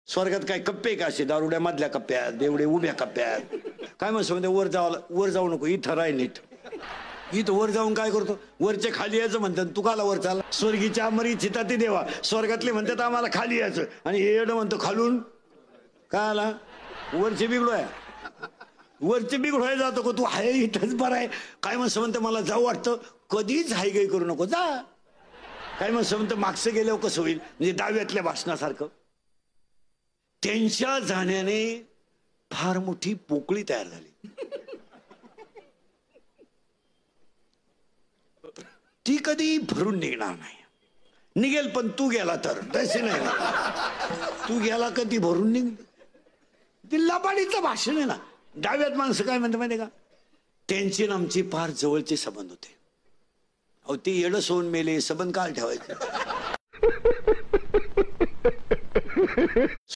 स्वर्गात काय कप्पे का असे दारुड्या मधल्या कप्प्यात एवढे उभ्या कप्प्यात काय म्हणतो वर जाऊ नको इथं राय नीट इथं वर जाऊन काय करतो वरचे खाली यायचं म्हणतात तू काला वर चाल स्वर्गीच्या अमरी चिताती देवा स्वर्गातले म्हणतात आम्हाला खाली यायचं आणि हे येणं म्हणतो खालून काय आला वरचे बिघडोय वरचे बिघडोय जातो का तू हाय इथंच बरं आहे काय म्हणतं मला जाऊ वाटतं कधीच हायगाई करू नको जा काय म्हणतं मागचं गेल्यावर कसं होईल म्हणजे दहाव्यातल्या भाषणासारखं त्यांच्या जाण्याने फार मोठी पोकळी तयार झाली ती कधी भरून निघणार नाही निघेल पण तू गेला तर तसे नाही तू गेला कधी भरून निघ ती लबाडीचं भाषण आहे ना डाव्यात माणसं काय म्हणते माहिती का त्यांची आणि आमची फार जवळचे संबंध होते अहो ते येडं सोडून मेले संबंध काल ठेवायचे